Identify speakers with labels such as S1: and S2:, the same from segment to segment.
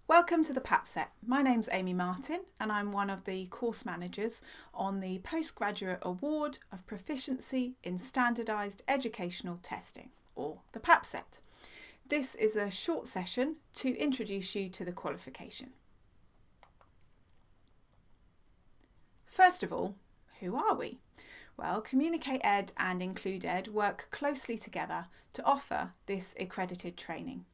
S1: Welcome to the PAPSET. My name's Amy Martin and I'm one of the course managers on the Postgraduate Award of Proficiency in Standardised Educational Testing, or the PAPSET. This is a short session to introduce you to the qualification. First of all, who are we? Well, Communicate Ed and Include Ed work closely together to offer this accredited training.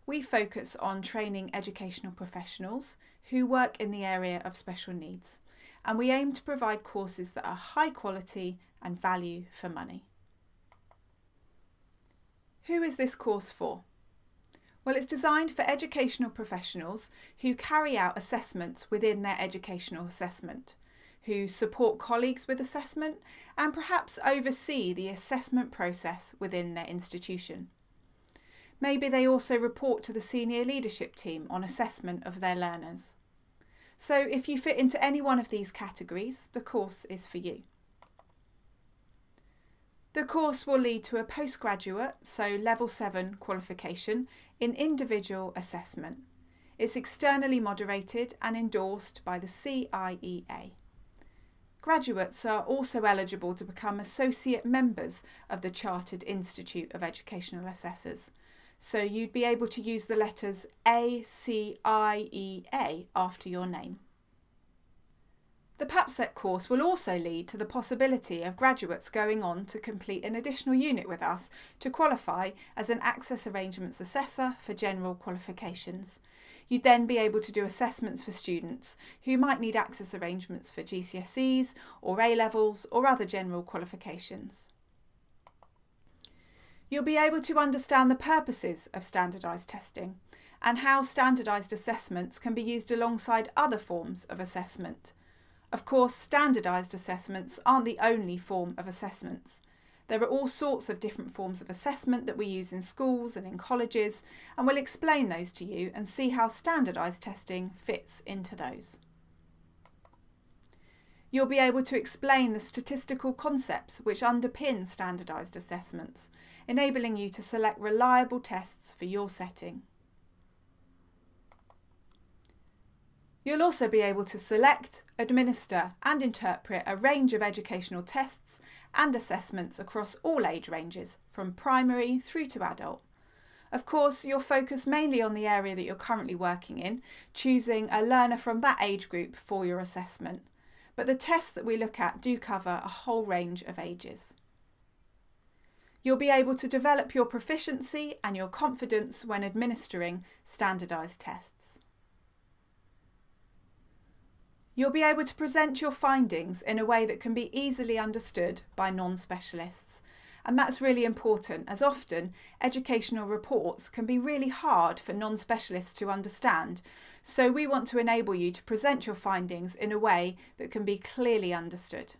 S1: We focus on training educational professionals who work in the area of special needs, and we aim to provide courses that are high quality and value for money. Who is this course for? Well, it's designed for educational professionals who carry out assessments within their educational assessment, who support colleagues with assessment and perhaps oversee the assessment process within their institution. Maybe they also report to the senior leadership team on assessment of their learners. So if you fit into any one of these categories, the course is for you. The course will lead to a postgraduate, so level 7 qualification in individual assessment. It's externally moderated and endorsed by the CIEA. Graduates are also eligible to become associate members of the Chartered Institute of Educational Assessors. So you'd be able to use the letters ACIEA after your name. The PAPSET course will also lead to the possibility of graduates going on to complete an additional unit with us to qualify as an Access Arrangements Assessor for general qualifications. You'd then be able to do assessments for students who might need access arrangements for GCSEs or A-levels or other general qualifications. You'll be able to understand the purposes of standardised testing and how standardised assessments can be used alongside other forms of assessment. Of course, standardised assessments aren't the only form of assessments. There are all sorts of different forms of assessment that we use in schools and in colleges, and we'll explain those to you and see how standardised testing fits into those. You'll be able to explain the statistical concepts which underpin standardised assessments, enabling you to select reliable tests for your setting. You'll also be able to select, administer and interpret a range of educational tests and assessments across all age ranges, from primary through to adult. Of course, you'll focus mainly on the area that you're currently working in, choosing a learner from that age group for your assessment. But the tests that we look at do cover a whole range of ages. You'll be able to develop your proficiency and your confidence when administering standardised tests. You'll be able to present your findings in a way that can be easily understood by non-specialists. And that's really important, as often educational reports can be really hard for non-specialists to understand. So we want to enable you to present your findings in a way that can be clearly understood.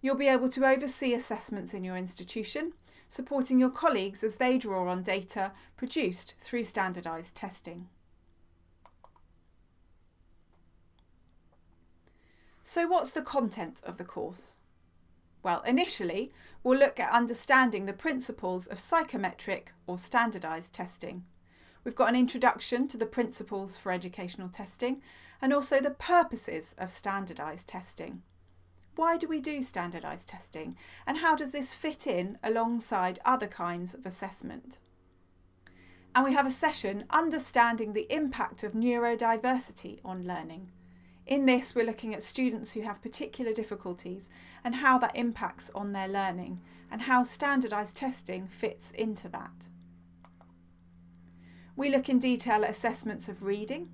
S1: You'll be able to oversee assessments in your institution, supporting your colleagues as they draw on data produced through standardised testing. So what's the content of the course? Well, initially, we'll look at understanding the principles of psychometric or standardised testing. We've got an introduction to the principles for educational testing and also the purposes of standardised testing. Why do we do standardised testing and how does this fit in alongside other kinds of assessment? And we have a session understanding the impact of neurodiversity on learning. In this, we're looking at students who have particular difficulties and how that impacts on their learning and how standardised testing fits into that. We look in detail at assessments of reading,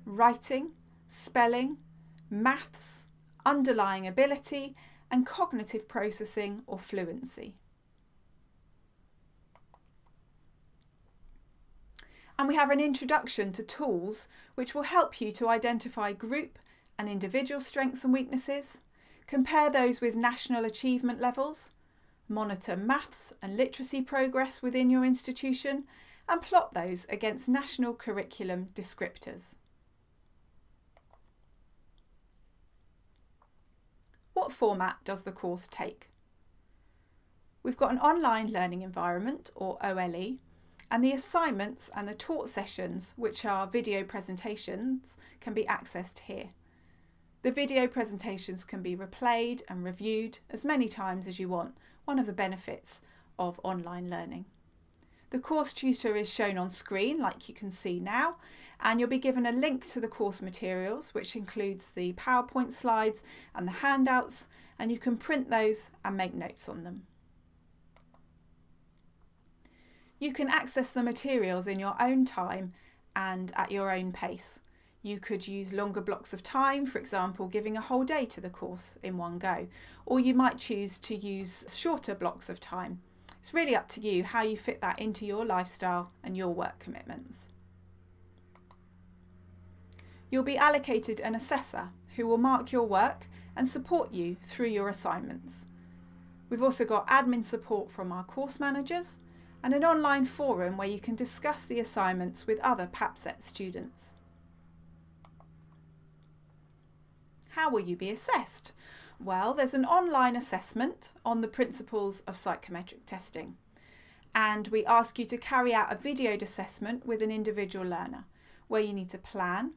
S1: writing, spelling, maths, underlying ability and cognitive processing or fluency. And we have an introduction to tools which will help you to identify group and individual strengths and weaknesses, compare those with national achievement levels, monitor maths and literacy progress within your institution, and plot those against national curriculum descriptors. What format does the course take? We've got an online learning environment, or OLE, And the assignments and the taught sessions, which are video presentations, can be accessed here. The video presentations can be replayed and reviewed as many times as you want, one of the benefits of online learning. The course tutor is shown on screen like you can see now, and you'll be given a link to the course materials, which includes the PowerPoint slides and the handouts, and you can print those and make notes on them. You can access the materials in your own time and at your own pace. You could use longer blocks of time, for example, giving a whole day to the course in one go, or you might choose to use shorter blocks of time. It's really up to you how you fit that into your lifestyle and your work commitments. You'll be allocated an assessor who will mark your work and support you through your assignments. We've also got admin support from our course managers and an online forum where you can discuss the assignments with other PAPSET students. How will you be assessed? Well, there's an online assessment on the principles of psychometric testing, and we ask you to carry out a videoed assessment with an individual learner where you need to plan,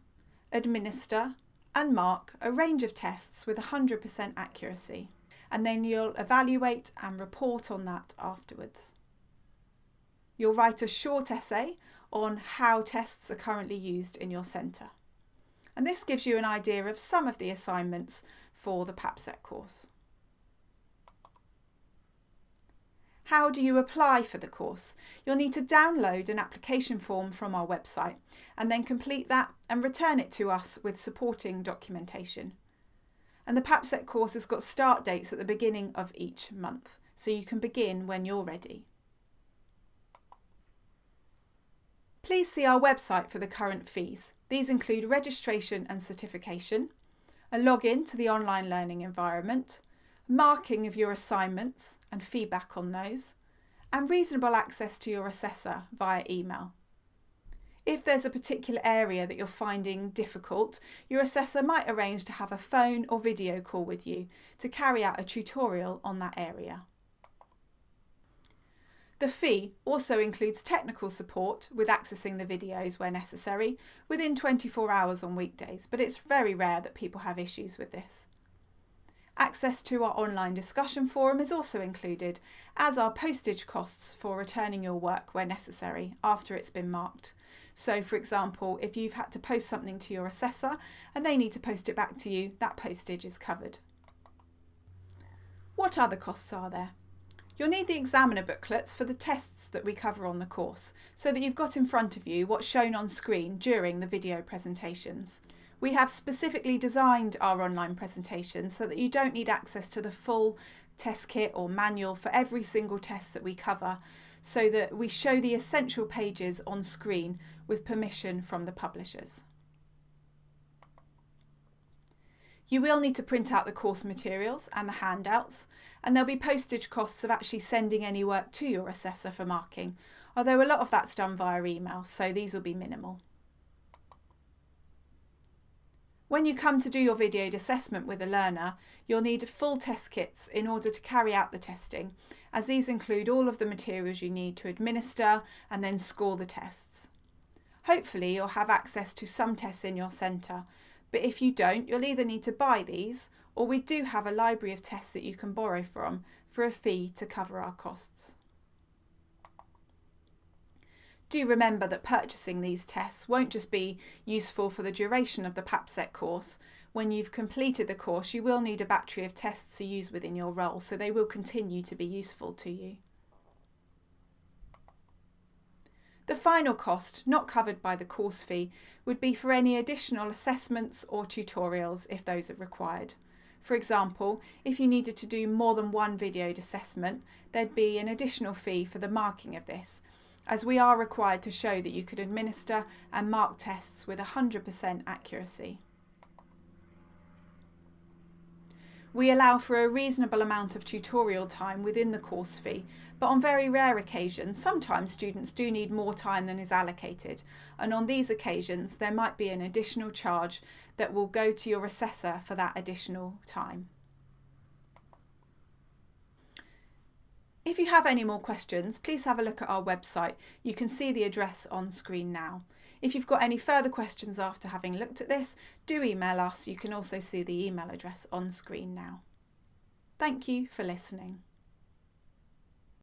S1: administer and mark a range of tests with 100% accuracy, and then you'll evaluate and report on that afterwards. You'll write a short essay on how tests are currently used in your centre. And this gives you an idea of some of the assignments for the PAPSET course. How do you apply for the course? You'll need to download an application form from our website and then complete that and return it to us with supporting documentation. And the PAPSET course has got start dates at the beginning of each month, so you can begin when you're ready. Please see our website for the current fees. These include registration and certification, a login to the online learning environment, marking of your assignments and feedback on those, and reasonable access to your assessor via email. If there's a particular area that you're finding difficult, your assessor might arrange to have a phone or video call with you to carry out a tutorial on that area. The fee also includes technical support with accessing the videos where necessary within 24 hours on weekdays, but it's very rare that people have issues with this. Access to our online discussion forum is also included, as are postage costs for returning your work where necessary after it's been marked. So, for example, if you've had to post something to your assessor and they need to post it back to you, that postage is covered. What other costs are there? You'll need the examiner booklets for the tests that we cover on the course, so that you've got in front of you what's shown on screen during the video presentations. We have specifically designed our online presentations so that you don't need access to the full test kit or manual for every single test that we cover, so that we show the essential pages on screen with permission from the publishers. You will need to print out the course materials and the handouts, and there'll be postage costs of actually sending any work to your assessor for marking, although a lot of that's done via email, so these will be minimal. When you come to do your videoed assessment with a learner, you'll need full test kits in order to carry out the testing, as these include all of the materials you need to administer and then score the tests. Hopefully you'll have access to some tests in your centre, but if you don't, you'll either need to buy these, or we do have a library of tests that you can borrow from for a fee to cover our costs. Do remember that purchasing these tests won't just be useful for the duration of the PAPSET course. When you've completed the course, you will need a battery of tests to use within your role, so they will continue to be useful to you. The final cost, not covered by the course fee, would be for any additional assessments or tutorials if those are required. For example, if you needed to do more than one videoed assessment, there'd be an additional fee for the marking of this, as we are required to show that you could administer and mark tests with 100% accuracy. We allow for a reasonable amount of tutorial time within the course fee, but on very rare occasions, sometimes students do need more time than is allocated, and on these occasions there might be an additional charge that will go to your assessor for that additional time. If you have any more questions, please have a look at our website. You can see the address on screen now. If you've got any further questions after having looked at this, do email us. You can also see the email address on screen now. Thank you for listening.